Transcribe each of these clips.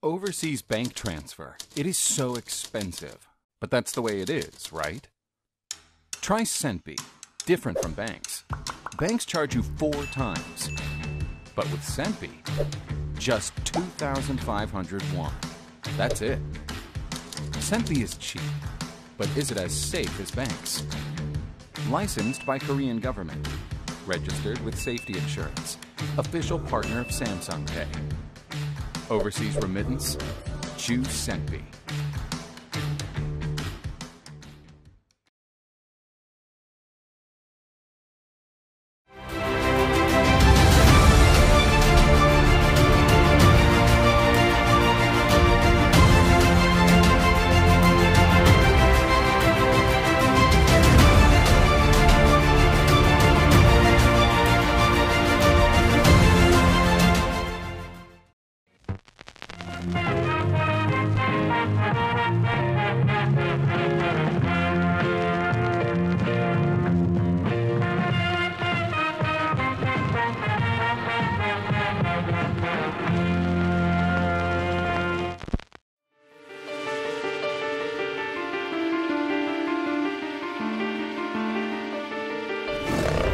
Overseas bank transfer. It is so expensive. But that's the way it is, right? Try 𝗕𝗵. Different from banks. Banks charge you 4 times. But with 𝗕𝗵, just 2,500 won. That's it. 𝗕𝗵 is cheap. But is it as safe as banks? Licensed by Korean government. Registered with safety insurance. Official partner of Samsung Pay. Overseas remittance? Choose 𝗕𝗵.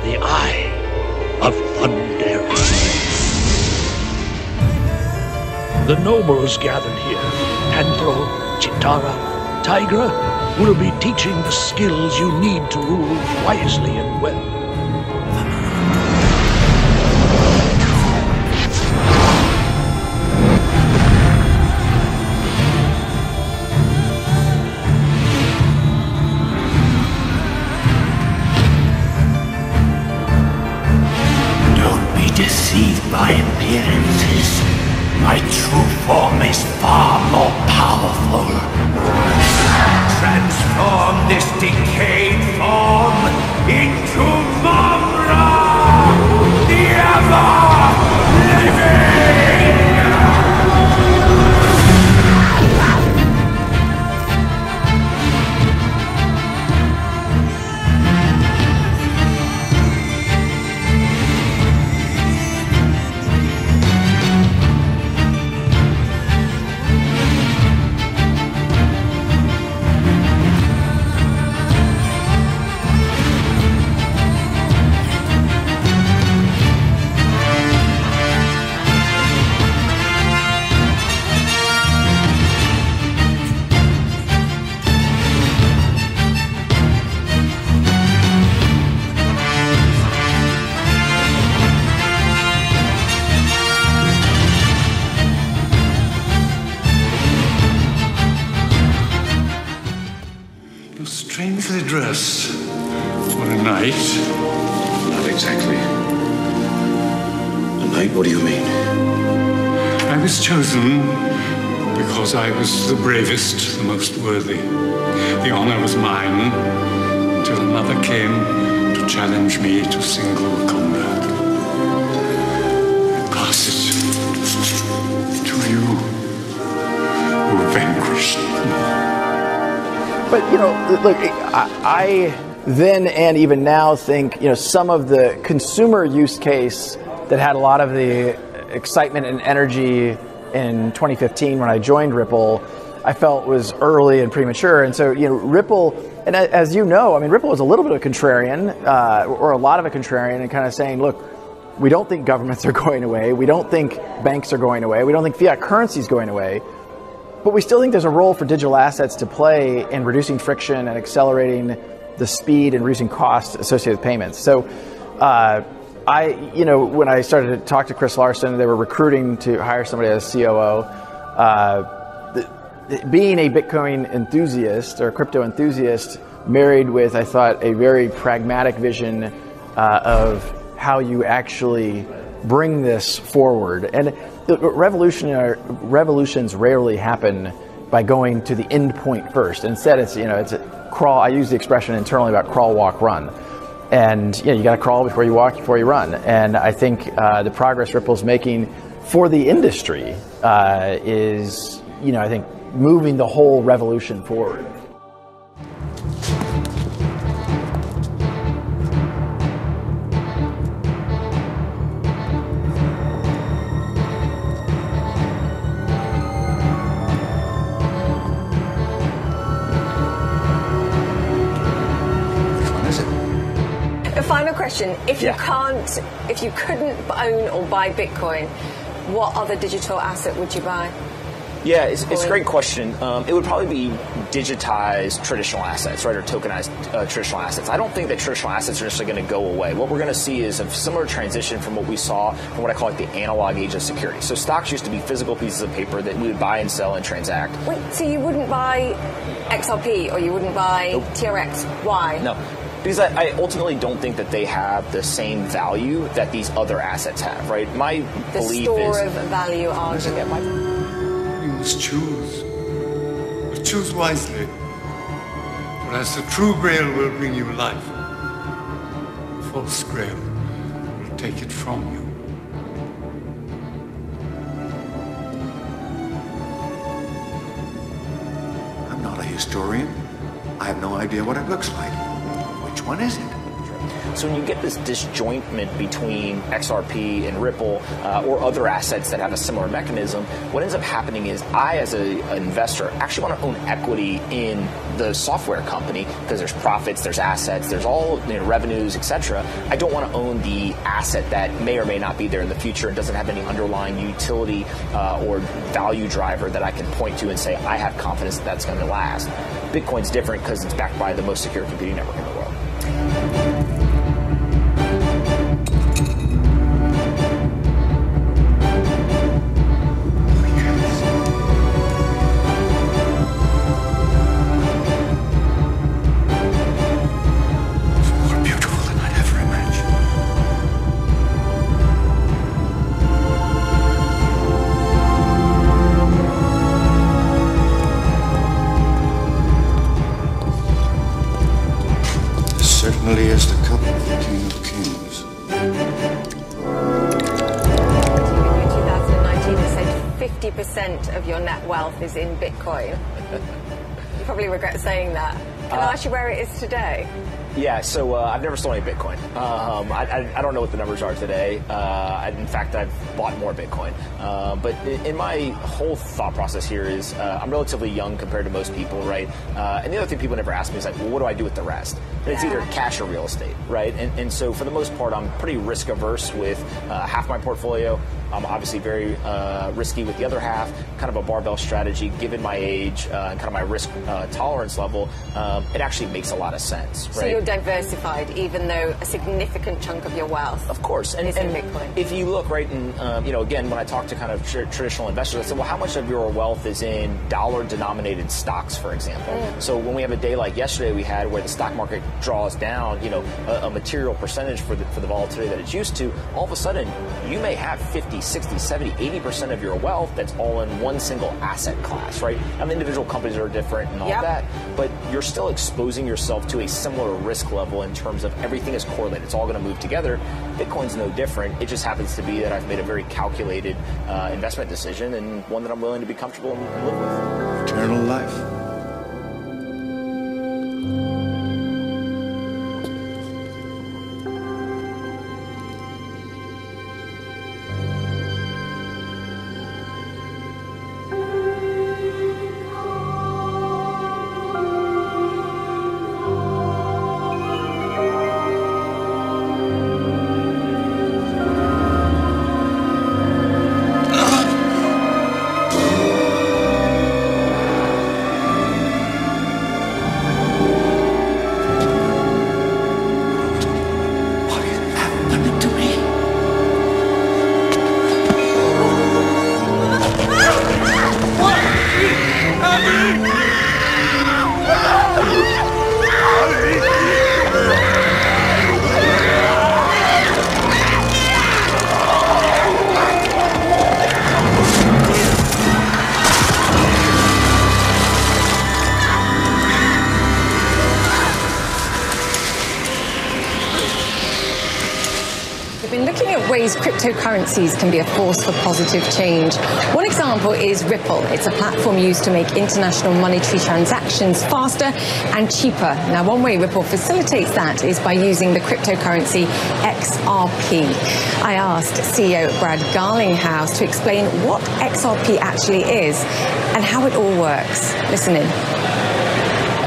The Eye of Thunder. The nobles gathered here, Panthro, Chitara, Tigra, will be teaching the skills you need to rule wisely and well. Deceived by appearances, my true form is far more powerful. Transform this decayed form into Mumra, the ever-living! Strangely dressed for a night. Not exactly. A night? What do you mean? I was chosen because I was the bravest, the most worthy. The honor was mine until another came to challenge me to single combat. I pass it to you who vanquished me. But, you know, look, I then and even now think, you know, some of the consumer use case that had a lot of the excitement and energy in 2015 when I joined Ripple, I felt was early and premature. And so, you know, Ripple, and as you know, I mean, Ripple was a little bit of a contrarian, or a lot of a contrarian, and kind of saying, look, we don't think governments are going away. We don't think banks are going away. We don't think fiat currency is going away. But we still think there's a role for digital assets to play in reducing friction and accelerating the speed and reducing costs associated with payments. So you know, when I started to talk to Chris Larson, they were recruiting to hire somebody as COO. Being a Bitcoin enthusiast or crypto enthusiast married with, I thought, a very pragmatic vision of how you actually bring this forward. And revolutions rarely happen by going to the end point first. Instead, it's, you know, it's a crawl. I use the expression internally about crawl, walk, run. And you know, you got to crawl before you walk, before you run. And I think the progress Ripple's making for the industry is, you know, I think moving the whole revolution forward. question. If you couldn't own or buy Bitcoin, what other digital asset would you buy? Yeah, it's a great question. It would probably be digitized traditional assets, right, or tokenized traditional assets. I don't think that traditional assets are necessarily going to go away. What we're going to see is a similar transition from what we saw from what I call like the analog age of security. So stocks used to be physical pieces of paper that we would buy and sell and transact. Wait, so you wouldn't buy XRP or you wouldn't buy TRX? Why? No. Because I ultimately don't think that they have the same value that these other assets have, right? My belief is... The store of value argument. You must choose. But choose wisely. For as the true Grail will bring you life, the false Grail will take it from you. I'm not a historian. I have no idea what it looks like. Which one is it? So when you get this disjointment between XRP and Ripple or other assets that have a similar mechanism, what ends up happening is I, as an investor, actually want to own equity in the software company because there's profits, there's assets, there's all revenues, etc. I don't want to own the asset that may or may not be there in the future and doesn't have any underlying utility or value driver that I can point to and say, I have confidence that that's going to last. Bitcoin's different because it's backed by the most secure computing network in the world. Certainly is the cup of the King of Kings. In 2019, you said 50% of your net wealth is in Bitcoin. You probably regret saying that. Can I ask you where it is today? Yeah, so I've never sold any Bitcoin. I don't know what the numbers are today. In fact, I've bought more Bitcoin. But in my whole thought process here is I'm relatively young compared to most people, right? And the other thing people never ask me is like, well, what do I do with the rest? And it's either cash or real estate, right? And so for the most part, I'm pretty risk averse with half my portfolio. I'm obviously very risky with the other half, kind of a barbell strategy. Given my age and kind of my risk tolerance level, it actually makes a lot of sense, right? So you're diversified, even though a significant chunk of your wealth, of course, is in Bitcoin. If you look, right, and again, when I talk to kind of traditional investors, I say, well, how much of your wealth is in dollar-denominated stocks, for example? So when we have a day like yesterday we had where the stock market draws down, a material percentage for the volatility that it's used to, all of a sudden you may have 50, 60, 70, 80% of your wealth that's all in one single asset class, right? Individual companies are different and all that, but you're still exposing yourself to a similar risk level in terms of everything is correlated. It's all going to move together. Bitcoin's no different. It just happens to be that I've made a very calculated investment decision and one that I'm willing to be comfortable and live with. Eternal life. Ways cryptocurrencies can be a force for positive change. One example is Ripple. It's a platform used to make international monetary transactions faster and cheaper. Now, one way Ripple facilitates that is by using the cryptocurrency XRP. I asked CEO Brad Garlinghouse to explain what XRP actually is and how it all works. Listen in.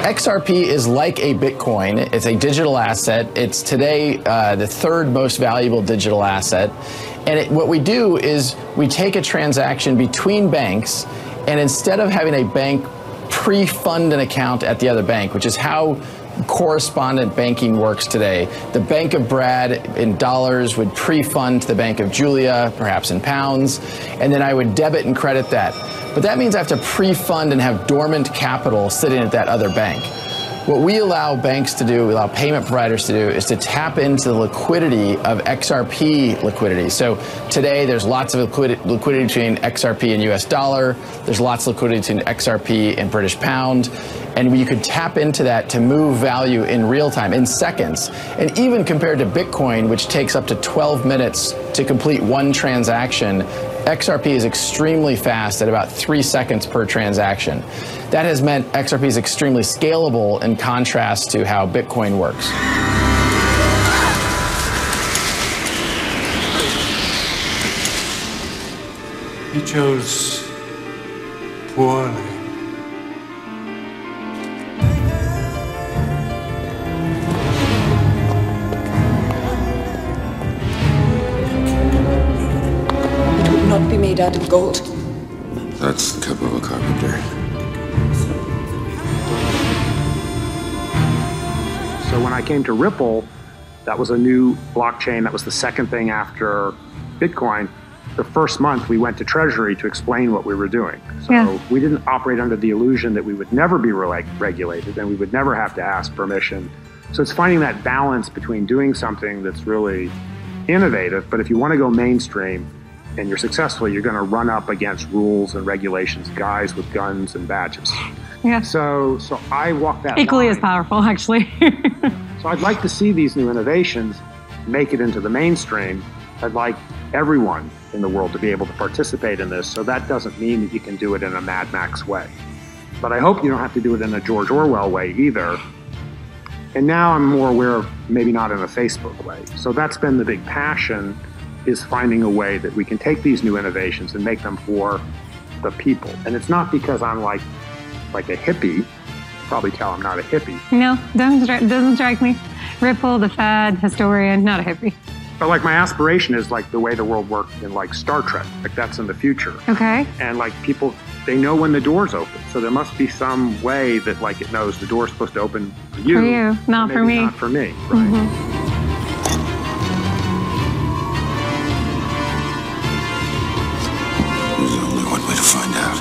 XRP is like a Bitcoin. It's a digital asset. It's today the third most valuable digital asset. And what we do is we take a transaction between banks, and instead of having a bank pre-fund an account at the other bank, which is how correspondent banking works today, the Bank of Brad in dollars would pre-fund to the Bank of Julia, perhaps in pounds, and then I would debit and credit that. But that means I have to pre-fund and have dormant capital sitting at that other bank. What we allow banks to do, we allow payment providers to do, is to tap into the liquidity of XRP liquidity. So today there's lots of liquidity between XRP and US dollar. There's lots of liquidity between XRP and British pound. And you could tap into that to move value in real time, in seconds. And even compared to Bitcoin, which takes up to 12 minutes to complete one transaction, XRP is extremely fast at about 3 seconds per transaction. That has meant XRP is extremely scalable in contrast to how Bitcoin works. He chose poorly. Not be made out of gold. That's the cup of a carpenter. So when I came to Ripple, that was a new blockchain. That was the second thing after Bitcoin. The first month we went to Treasury to explain what we were doing. So we didn't operate under the illusion that we would never be regulated and we would never have to ask permission. So it's finding that balance between doing something that's really innovative, but if you want to go mainstream, and you're successful, you're going to run up against rules and regulations, guys with guns and badges. Yeah. So I walk that equally line. as powerful, actually. So I'd like to see these new innovations make it into the mainstream. I'd like everyone in the world to be able to participate in this. So that doesn't mean that you can do it in a Mad Max way. But I hope you don't have to do it in a George Orwell way either. And now I'm more aware of maybe not in a Facebook way. So that's been the big passion, is finding a way that we can take these new innovations and make them for the people. And it's not because I'm like a hippie. You probably tell I'm not a hippie. No, doesn't strike me. Ripple, the Fed, historian, not a hippie. But like my aspiration is like the way the world worked in like Star Trek. Like that's in the future. Okay. And like people, they know when the door's open. So there must be some way that like it knows the door's supposed to open for you. For you, not for me. Not for me, right? Mm-hmm. There's only one way to find out.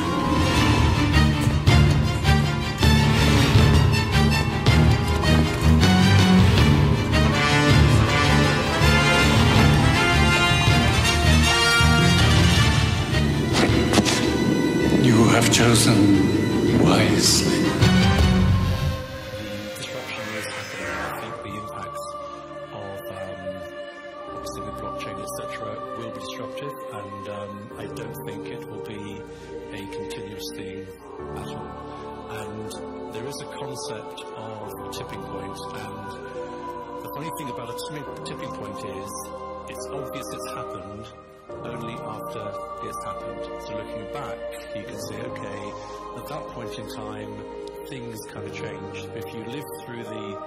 You have chosen wisely. Disruption is happening. I think the impacts of obviously the blockchain, etc., will be disruptive, and I don't think it will be a continuous thing at all. And there is a concept of tipping point, and the funny thing about a tipping point is it's obvious it's happened only after it's happened. So looking back, you can say, okay, at that point in time, things kind of changed. If you live through the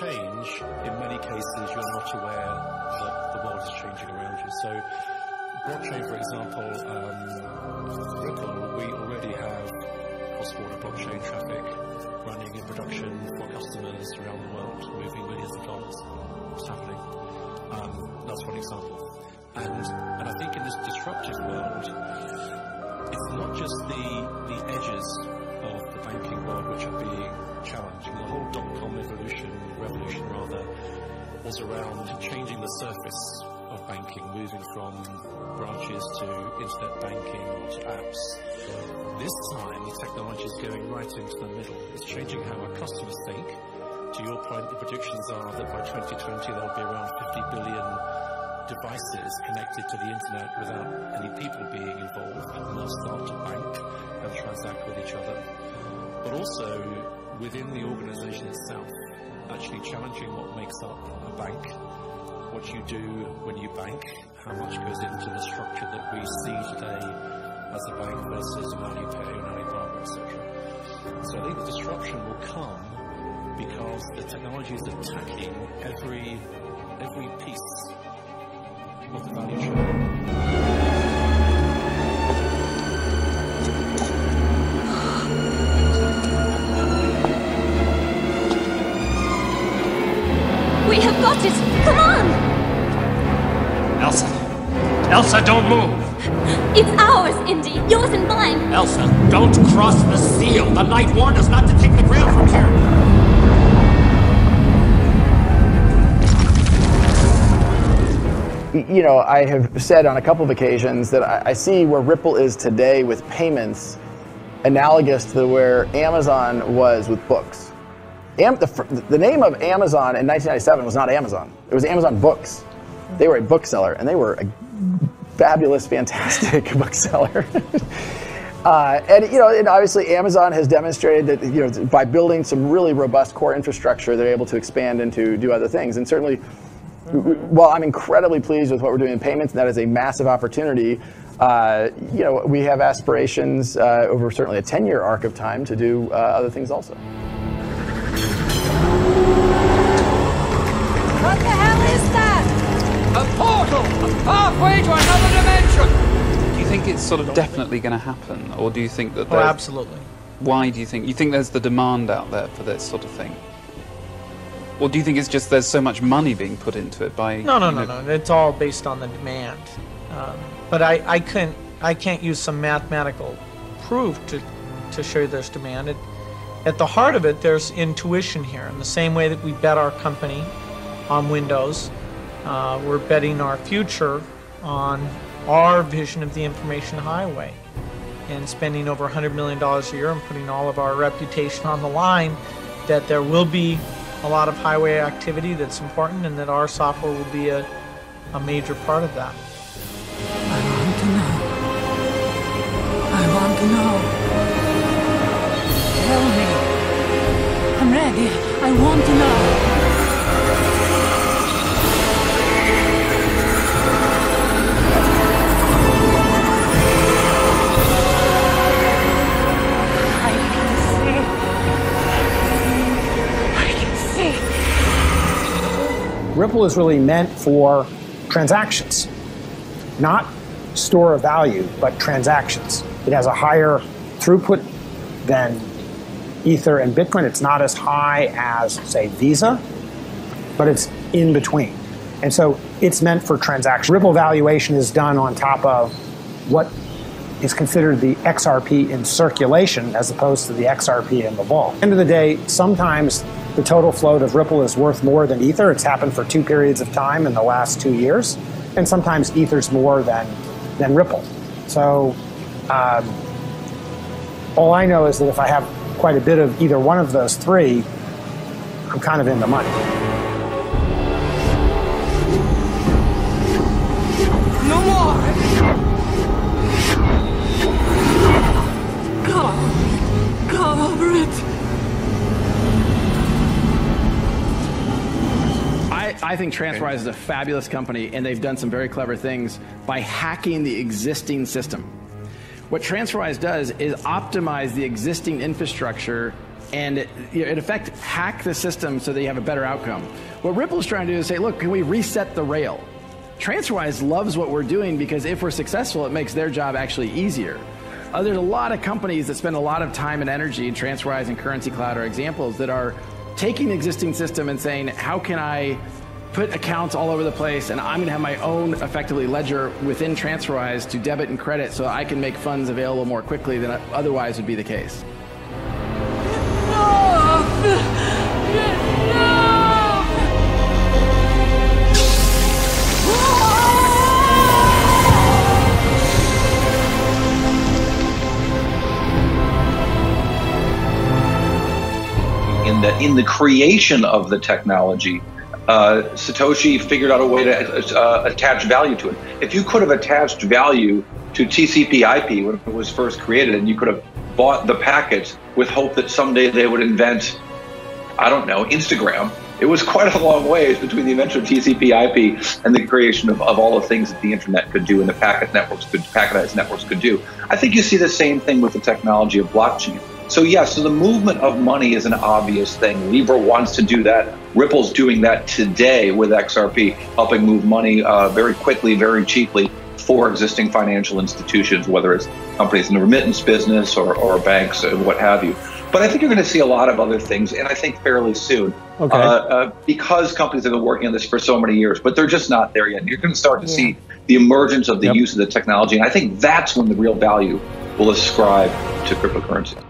change, in many cases, you're not aware that the world is changing around you. So blockchain, for example, Ripple, we already have cross-border blockchain traffic running in production for customers around the world, moving millions of dollars. It's happening. That's one example. And I think in this disruptive world, it's not just the edges of the banking world which are being challenged. The whole dot-com revolution rather, was around changing the surface of banking, moving from branches to internet banking or to apps. This time, the technology is going right into the middle. It's changing how our customers think. To your point, the predictions are that by 2020 there'll be around 50 billion devices connected to the internet without any people being involved, and they'll start to bank and transact with each other. But also within the organization itself, actually challenging what makes up a bank, what you do when you bank, how much goes into the structure that we see today as a bank versus a Alipay and Alibaba, etc. So I think the disruption will come because the technology is attacking every piece of the value chain. We have got it! Come on! Elsa! Elsa, don't move! It's ours, Indy. Yours and mine. Elsa, don't cross the seal! The Knight warned us not to take the Grail from here! You know, I have said on a couple of occasions that I see where Ripple is today with payments analogous to where Amazon was with books. The name of Amazon in 1997 was not Amazon. It was Amazon Books. They were a bookseller, and they were a fabulous, fantastic bookseller. And you know, and obviously Amazon has demonstrated that, you know, by building some really robust core infrastructure, they're able to expand and to do other things. And certainly, while I'm incredibly pleased with what we're doing in payments, and that is a massive opportunity, you know, we have aspirations over certainly a 10-year arc of time to do other things also. What the hell is that? A portal! Halfway to another dimension! Do you think it's sort of definitely going to happen, or do you think that? Oh, absolutely. Why do you think? You think there's the demand out there for this sort of thing, or do you think it's just there's so much money being put into it by? No. It's all based on the demand. But I can't use some mathematical proof to show you there's demand. At the heart of it, there's intuition here. In the same way that we bet our company on Windows, we're betting our future on our vision of the information highway and spending over $100 million a year and putting all of our reputation on the line, that there will be a lot of highway activity that's important and that our software will be a major part of that. I want to know. I want to know. Tell me. I'm ready. I want to know. Ripple is really meant for transactions, not store of value, but transactions. It has a higher throughput than Ether and Bitcoin. It's not as high as, say, Visa, but it's in between. And so it's meant for transactions. Ripple valuation is done on top of what is considered the XRP in circulation as opposed to the XRP in the vault. At the end of the day, sometimes the total float of Ripple is worth more than Ether. It's happened for 2 periods of time in the last 2 years. And sometimes Ether's more than Ripple. So all I know is that if I have quite a bit of either one of those three, I'm kind of in the money. No more! Cover it! I think TransferWise is a fabulous company, and they've done some very clever things by hacking the existing system. What TransferWise does is optimize the existing infrastructure and, in effect, hack the system so that you have a better outcome. What Ripple is trying to do is say, look, can we reset the rail? TransferWise loves what we're doing because if we're successful, it makes their job actually easier. There's a lot of companies that spend a lot of time and energy, and TransferWise and Currency Cloud are examples, that are taking the existing system and saying, how can I put accounts all over the place, and I'm going to have my own, effectively, ledger within TransferWise to debit and credit so I can make funds available more quickly than otherwise would be the case. In the creation of the technology, Satoshi figured out a way to attach value to it. If you could have attached value to TCP/IP when it was first created, and you could have bought the packets with hope that someday they would invent, I don't know, Instagram. It was quite a long ways between the invention of TCP/IP and the creation of all the things that the internet could do and the packetized networks could do. I think you see the same thing with the technology of blockchain. So yes, so the movement of money is an obvious thing. Libra wants to do that. Ripple's doing that today with XRP, helping move money very quickly, very cheaply for existing financial institutions, whether it's companies in the remittance business or banks and what have you. But I think you're going to see a lot of other things, and I think fairly soon, because companies have been working on this for so many years, but they're just not there yet. You're going to start to see the emergence of the use of the technology, and I think that's when the real value will ascribe to cryptocurrency.